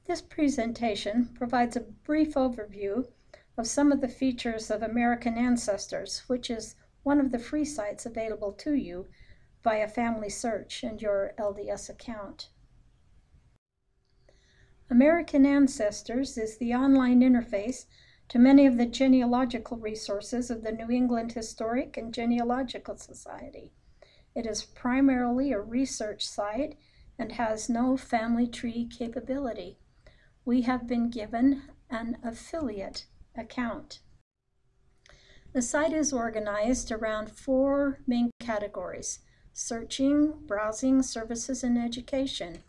This presentation provides a brief overview of some of the features of American Ancestors, which is one of the free sites available to you via Family Search and your LDS account. American Ancestors is the online interface to many of the genealogical resources of the New England Historic and Genealogical Society. It is primarily a research site and has no family tree capability. We have been given an affiliate account. The site is organized around 4 main categories: searching, browsing, services, and education,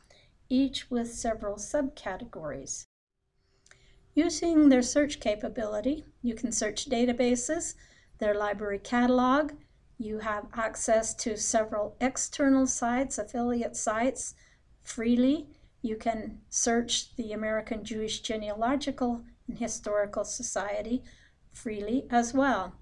each with several subcategories. Using their search capability, you can search databases, their library catalog. You have access to several external sites, affiliate sites, freely. You can search the American Jewish Genealogical and Historical Society freely as well.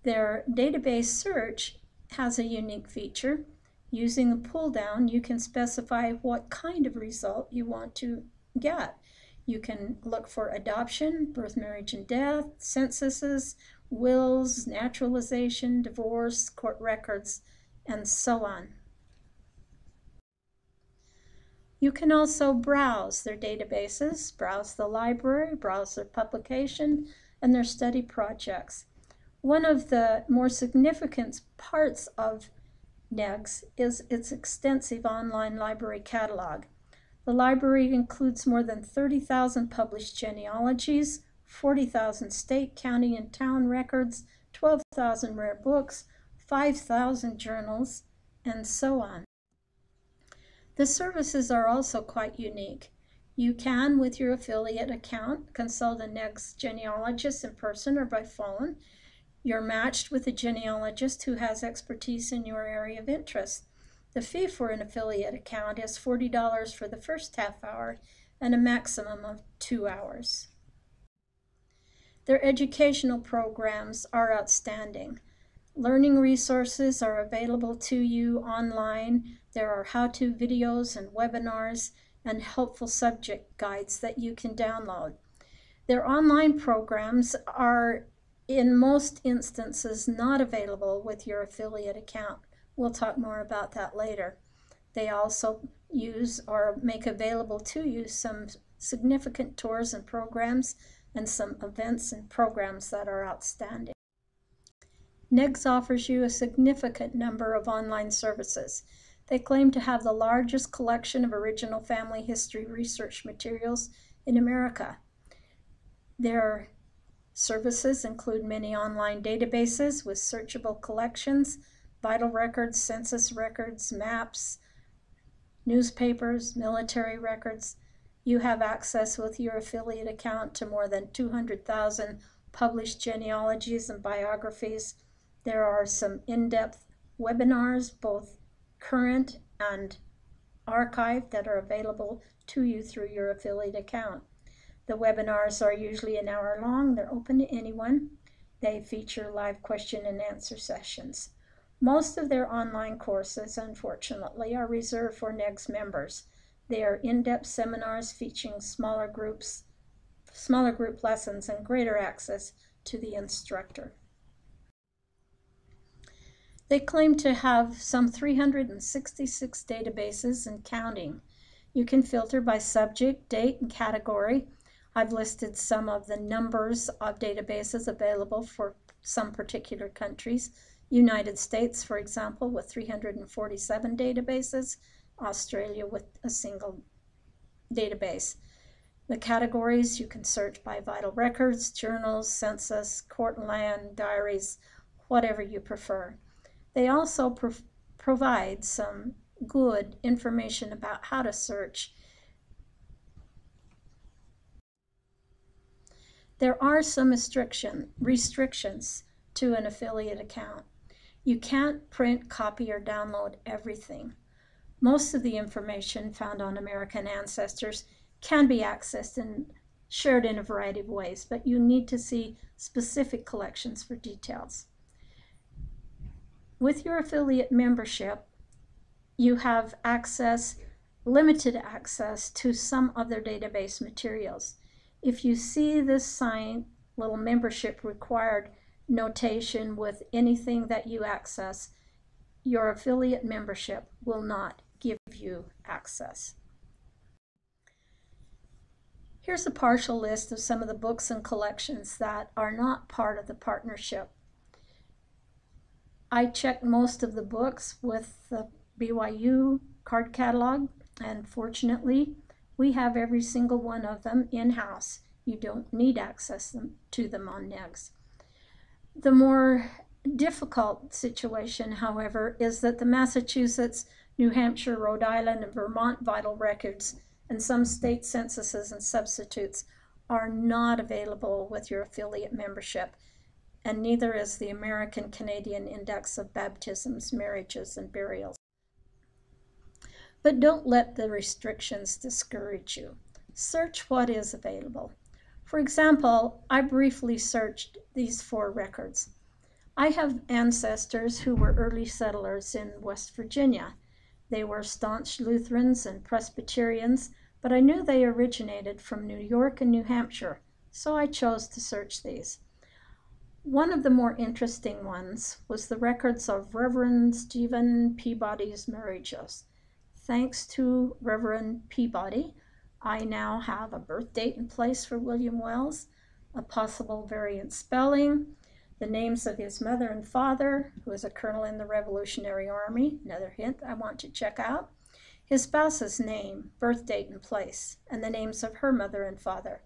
Their database search has a unique feature. Using the pull down, you can specify what kind of result you want to get. You can look for adoption, birth, marriage, and death, censuses, wills, naturalization, divorce, court records, and so on. You can also browse their databases, browse the library, browse their publication, and their study projects. One of the more significant parts of NEGS is its extensive online library catalog. The library includes more than 30,000 published genealogies, 40,000 state, county, and town records, 12,000 rare books, 5,000 journals, and so on. The services are also quite unique. You can, with your affiliate account, consult a NEGS genealogist in person or by phone. You're matched with a genealogist who has expertise in your area of interest. The fee for an affiliate account is $40 for the first half hour and a maximum of 2 hours. Their educational programs are outstanding. Learning resources are available to you online. There are how-to videos and webinars and helpful subject guides that you can download. Their online programs are, in most instances, not available with your affiliate account. We'll talk more about that later. They also use or make available to you some significant tours and programs and some events and programs that are outstanding. NEGS offers you a significant number of online services. They claim to have the largest collection of original family history research materials in America. Their services include many online databases with searchable collections, vital records, census records, maps, newspapers, military records. You have access with your affiliate account to more than 200,000 published genealogies and biographies. There are some in-depth webinars, both current and archived, that are available to you through your affiliate account. The webinars are usually an hour long. They're open to anyone. They feature live question and answer sessions. Most of their online courses, unfortunately, are reserved for NEGS members. They are in-depth seminars featuring smaller group lessons and greater access to the instructor. They claim to have some 366 databases and counting. You can filter by subject, date, and category. I've listed some of the numbers of databases available for some particular countries. United States, for example, with 347 databases, Australia with a single database. The categories, you can search by vital records, journals, census, court and land, diaries, whatever you prefer. They also provide some good information about how to search. There are some restrictions to an affiliate account. You can't print, copy, or download everything. Most of the information found on American Ancestors can be accessed and shared in a variety of ways, but you need to see specific collections for details. With your affiliate membership, you have access limited access to some of their database materials. If you see this sign, little membership required notation with anything that you access, your affiliate membership will not give you access. Here's a partial list of some of the books and collections that are not part of the partnership. I checked most of the books with the BYU card catalog, and fortunately, we have every single one of them in-house. You don't need access to them on NEGS. The more difficult situation, however, is that the Massachusetts, New Hampshire, Rhode Island, and Vermont vital records and some state censuses and substitutes are not available with your affiliate membership, and neither is the American Canadian Index of Baptisms, Marriages, and Burials. But don't let the restrictions discourage you. Search what is available. For example, I briefly searched these 4 records. I have ancestors who were early settlers in West Virginia. They were staunch Lutherans and Presbyterians, but I knew they originated from New York and New Hampshire, so I chose to search these. One of the more interesting ones was the records of Reverend Stephen Peabody's marriages. Thanks to Reverend Peabody, I now have a birth date in place for William Wells, a possible variant spelling, the names of his mother and father, who was a colonel in the Revolutionary Army, another hint I want to check out, his spouse's name, birth date and place, and the names of her mother and father.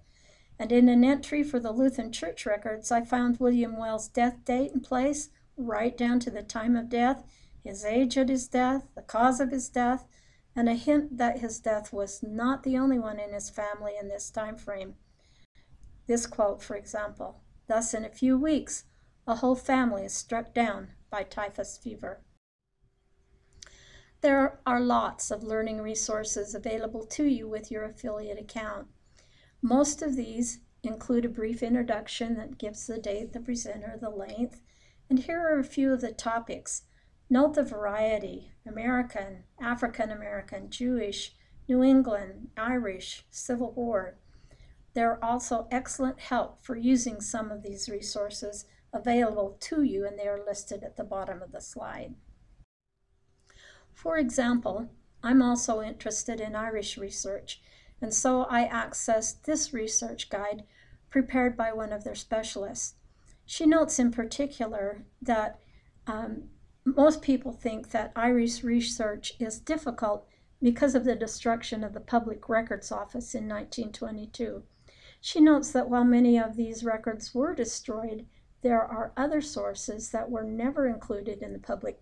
And in an entry for the Lutheran Church records, I found William Wells' death date and place, right down to the time of death, his age at his death, the cause of his death, and a hint that his death was not the only one in his family in this time frame. This quote, for example, "Thus in a few weeks, a whole family is struck down by typhus fever." There are lots of learning resources available to you with your affiliate account. Most of these include a brief introduction that gives the date, the presenter, the length, and here are a few of the topics. Note the variety: American, African American, Jewish, New England, Irish, Civil War. There are also excellent help for using some of these resources available to you, and they are listed at the bottom of the slide. For example, I'm also interested in Irish research, and so I accessed this research guide prepared by one of their specialists. She notes in particular that most people think that Irish research is difficult because of the destruction of the Public Records Office in 1922. She notes that while many of these records were destroyed, there are other sources that were never included in the Public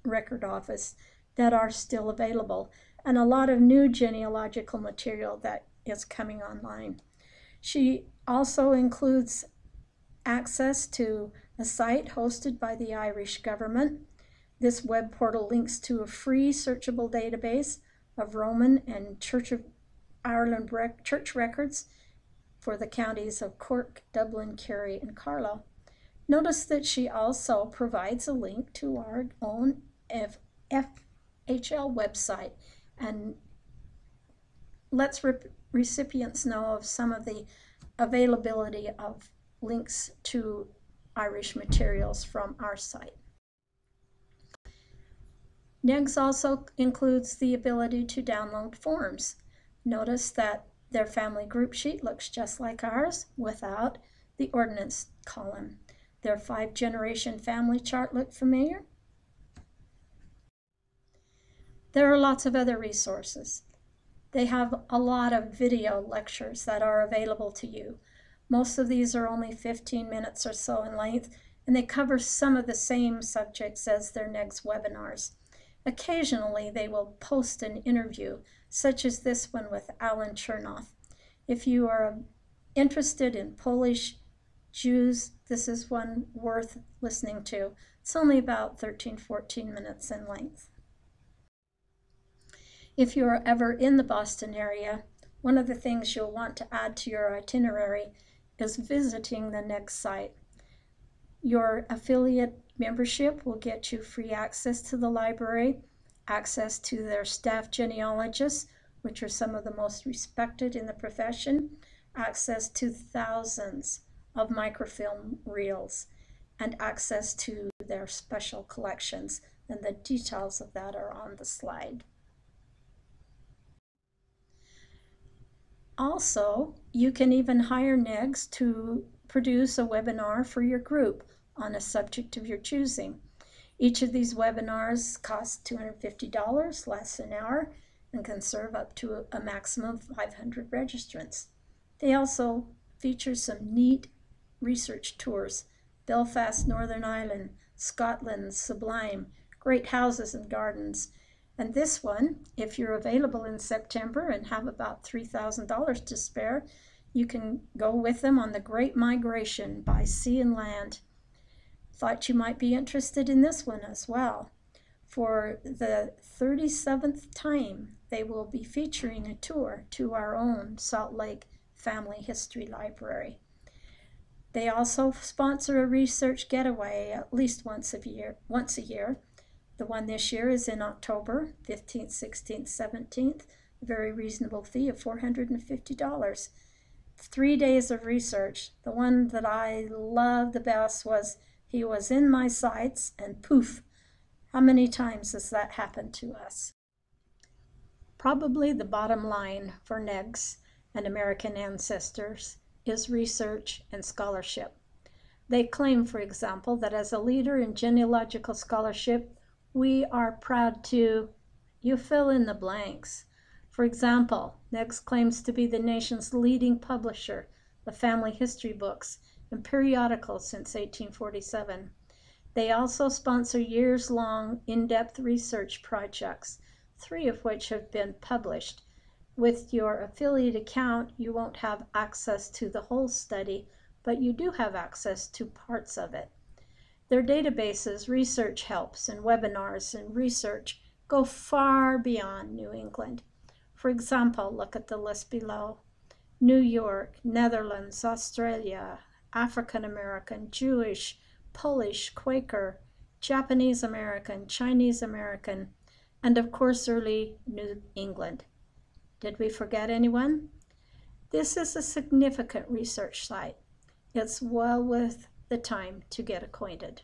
Record Office that are still available, and a lot of new genealogical material that is coming online. She also includes access to a site hosted by the Irish government. This web portal links to a free searchable database of Roman and Church of Ireland church records for the counties of Cork, Dublin, Kerry, and Carlow. Notice that she also provides a link to our own FHL website and lets recipients know of some of the availability of links to Irish materials from our site. NEGS also includes the ability to download forms. Notice that their family group sheet looks just like ours without the ordinance column. Their 5-generation family chart look familiar? There are lots of other resources. They have a lot of video lectures that are available to you. Most of these are only 15 minutes or so in length, and they cover some of the same subjects as their NEGS webinars. Occasionally, they will post an interview, such as this one with Alan Chernoff. If you are interested in Polish Jews, this is one worth listening to. It's only about 13-14 minutes in length. If you are ever in the Boston area, one of the things you'll want to add to your itinerary is visiting the NEGS site. Your affiliate membership will get you free access to the library, access to their staff genealogists, which are some of the most respected in the profession, access to thousands of microfilm reels, and access to their special collections. And the details of that are on the slide. Also, you can even hire NEGs to produce a webinar for your group on a subject of your choosing. Each of these webinars costs $250, lasts an hour, and can serve up to a maximum of 500 registrants. They also feature some neat research tours: Belfast, Northern Ireland, Scotland, Sublime, great houses and gardens. And this one, if you're available in September and have about $3,000 to spare, you can go with them on the Great Migration by Sea and Land. Thought you might be interested in this one as well. For the 37th time, they will be featuring a tour to our own Salt Lake Family History Library. They also sponsor a research getaway at least once a year. The one this year is in October 15th, 16th, 17th, a very reasonable fee of $450. 3 days of research. The one that I loved the best was he was in my sights and poof. How many times has that happened to us? Probably the bottom line for NEGs and American ancestors is research and scholarship. They claim, for example, that as a leader in genealogical scholarship, we are proud to, you fill in the blanks. For example, NEGS claims to be the nation's leading publisher of family history books and periodicals since 1847. They also sponsor years-long in-depth research projects, 3 of which have been published. With your affiliate account, you won't have access to the whole study, but you do have access to parts of it. Their databases, research helps, and webinars and research go far beyond New England. For example, look at the list below: New York, Netherlands, Australia, African American, Jewish, Polish, Quaker, Japanese American, Chinese American, and of course early New England. Did we forget anyone? This is a significant research site. It's well worth the time to get acquainted.